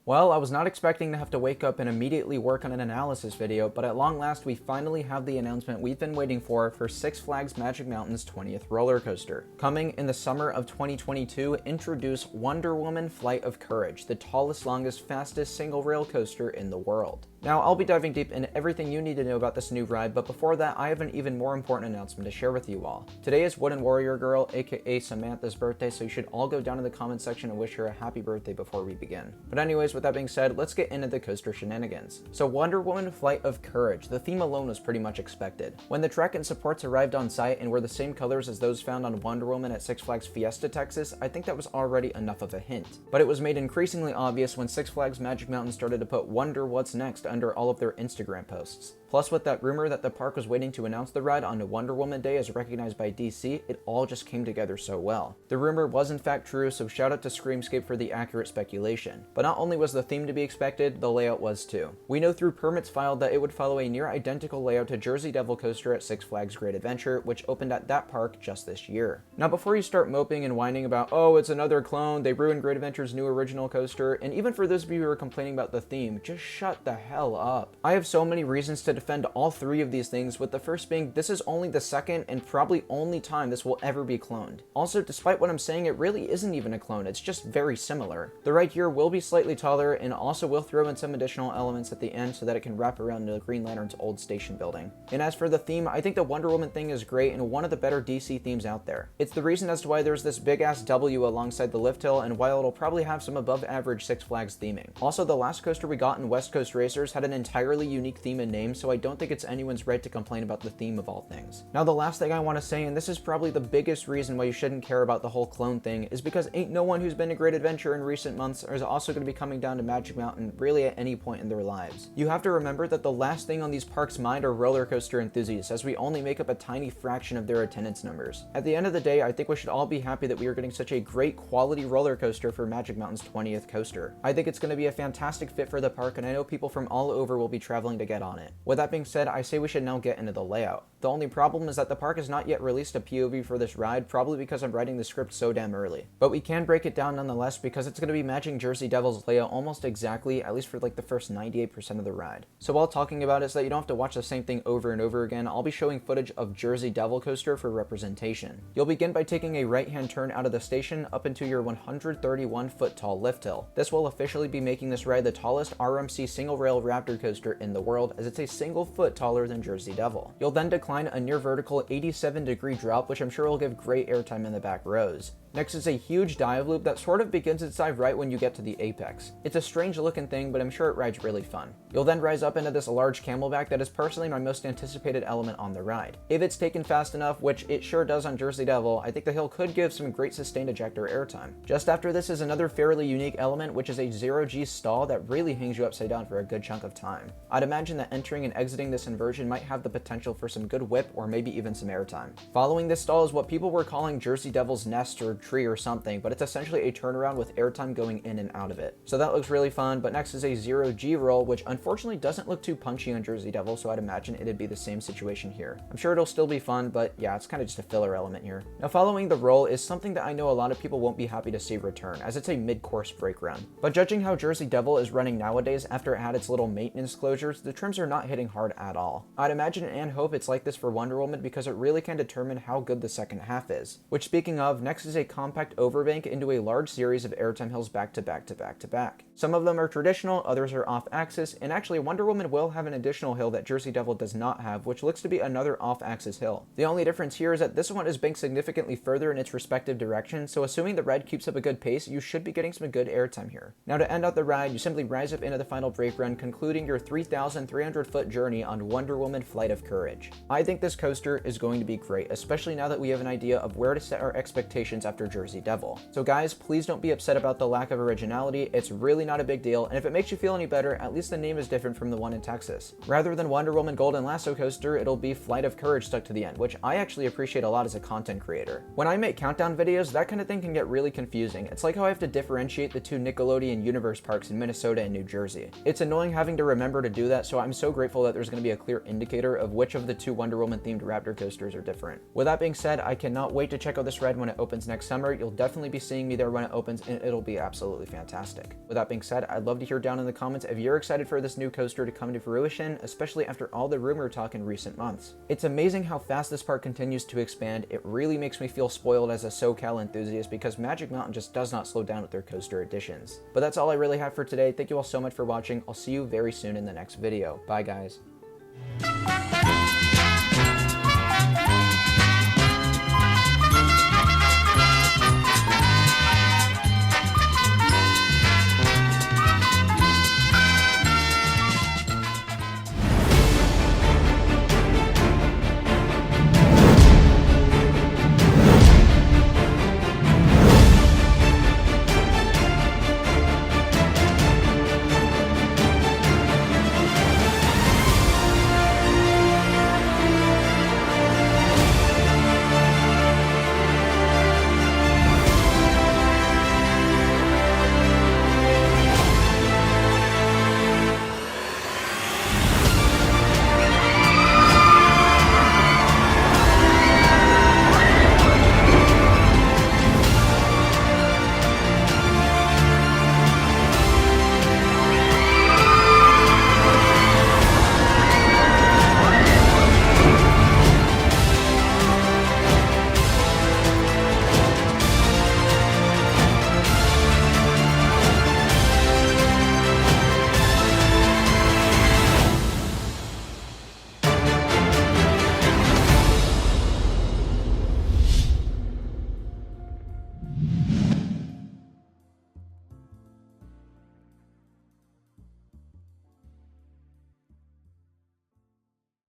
Well, I was not expecting to have to wake up and immediately work on an analysis video, but at long last we finally have the announcement we've been waiting for Six Flags Magic Mountain's 20th roller coaster. Coming in the summer of 2022, introduce Wonder Woman Flight of Courage, the tallest, longest, fastest single rail coaster in the world. Now, I'll be diving deep into everything you need to know about this new ride, but before that, I have an even more important announcement to share with you all. Today is Wooden Warrior Girl, aka Samantha's birthday, so you should all go down in the comments section and wish her a happy birthday before we begin. But anyways, with that being said, let's get into the coaster shenanigans. So Wonder Woman Flight of Courage, the theme alone was pretty much expected. When the Trek and supports arrived on site and were the same colors as those found on Wonder Woman at Six Flags Fiesta, Texas, I think that was already enough of a hint. But it was made increasingly obvious when Six Flags Magic Mountain started to put Wonder What's Next under all of their Instagram posts. Plus, with that rumor that the park was waiting to announce the ride on Wonder Woman Day as recognized by DC, it all just came together so well. The rumor was in fact true, so shout out to Screamscape for the accurate speculation. But not only was the theme to be expected, the layout was too. We know through permits filed that it would follow a near identical layout to Jersey Devil Coaster at Six Flags Great Adventure, which opened at that park just this year. Now, before you start moping and whining about, oh, it's another clone, they ruined Great Adventure's new original coaster, and even for those of you who are complaining about the theme, just shut the hell up. I have so many reasons to defend all three of these things, with the first being this is only the second and probably only time this will ever be cloned. Also, despite what I'm saying, it really isn't even a clone, it's just very similar. The ride here will be slightly taller and also will throw in some additional elements at the end so that it can wrap around the Green Lantern's old station building. And as for the theme, I think the Wonder Woman thing is great and one of the better DC themes out there. It's the reason as to why there's this big ass W alongside the lift hill and why it'll probably have some above average Six Flags theming. Also, the last coaster we got in West Coast Racers had an entirely unique theme and name, so I don't think it's anyone's right to complain about the theme of all things. Now, the last thing I want to say, and this is probably the biggest reason why you shouldn't care about the whole clone thing, is because ain't no one who's been to Great Adventure in recent months is also going to be coming down to Magic Mountain really at any point in their lives. You have to remember that the last thing on these parks' mind are roller coaster enthusiasts, as we only make up a tiny fraction of their attendance numbers. At the end of the day, I think we should all be happy that we are getting such a great quality roller coaster for Magic Mountain's 20th coaster. I think it's going to be a fantastic fit for the park, and I know people from all over will be traveling to get on it. With that being said, I say we should now get into the layout. The only problem is that the park has not yet released a POV for this ride, probably because I'm writing the script so damn early. But we can break it down nonetheless because it's going to be matching Jersey Devil's layout almost exactly, at least for like the first 98% of the ride. So while talking about it so that you don't have to watch the same thing over and over again, I'll be showing footage of Jersey Devil Coaster for representation. You'll begin by taking a right-hand turn out of the station up into your 131-foot tall lift hill. This will officially be making this ride the tallest RMC single rail Raptor coaster in the world, as it's a single foot taller than Jersey Devil. You'll then decline a near vertical 87-degree drop, which I'm sure will give great airtime in the back rows. Next is a huge dive loop that sort of begins its dive right when you get to the apex. It's a strange looking thing, but I'm sure it rides really fun. You'll then rise up into this large camelback that is personally my most anticipated element on the ride. If it's taken fast enough, which it sure does on Jersey Devil, I think the hill could give some great sustained ejector airtime. Just after this is another fairly unique element, which is a zero-G stall that really hangs you upside down for a good chunk of time. I'd imagine that entering and exiting this inversion might have the potential for some good whip or maybe even some airtime. Following this stall is what people were calling Jersey Devil's nest or tree or something, but it's essentially a turnaround with airtime going in and out of it. So that looks really fun, but next is a zero-G roll, which unfortunately doesn't look too punchy on Jersey Devil, so I'd imagine it'd be the same situation here. I'm sure it'll still be fun, but yeah, it's kind of just a filler element here. Now, following the roll is something that I know a lot of people won't be happy to see return, as it's a mid-course brake run. But judging how Jersey Devil is running nowadays after it had its little maintenance closures, the trims are not hitting hard at all. I'd imagine and hope it's like this for Wonder Woman because it really can determine how good the second half is. Which, speaking of, next is a compact overbank into a large series of airtime hills back to back to back to back. Some of them are traditional, others are off-axis, and actually Wonder Woman will have an additional hill that Jersey Devil does not have, which looks to be another off-axis hill. The only difference here is that this one is banked significantly further in its respective direction, so assuming the ride keeps up a good pace, you should be getting some good airtime here. Now, to end out the ride, you simply rise up into the final brake run, concluding your 3,300-foot journey on Wonder Woman Flight of Courage. I think this coaster is going to be great, especially now that we have an idea of where to set our expectations after Jersey Devil. So guys, please don't be upset about the lack of originality. It's really not a big deal, and if it makes you feel any better, at least the name is different from the one in Texas. Rather than Wonder Woman Golden Lasso Coaster, it'll be Flight of Courage stuck to the end, which I actually appreciate a lot as a content creator. When I make countdown videos, that kind of thing can get really confusing. It's like how I have to differentiate the two Nickelodeon Universe parks in Minnesota and New Jersey. It's annoying having to remember to do that, so I'm so grateful that there's going to be a clear indicator of which of the two Wonder Woman themed Raptor coasters are different. With that being said, I cannot wait to check out this ride when it opens next summer. You'll definitely be seeing me there when it opens, and it'll be absolutely fantastic. With that being said, I'd love to hear down in the comments if you're excited for this new coaster to come to fruition, especially after all the rumor talk in recent months. It's amazing how fast this park continues to expand. It really makes me feel spoiled as a SoCal enthusiast because Magic Mountain just does not slow down with their coaster additions. But that's all I really have for today. Thank you all so much for watching. I'll see you very soon in the next video. Bye guys.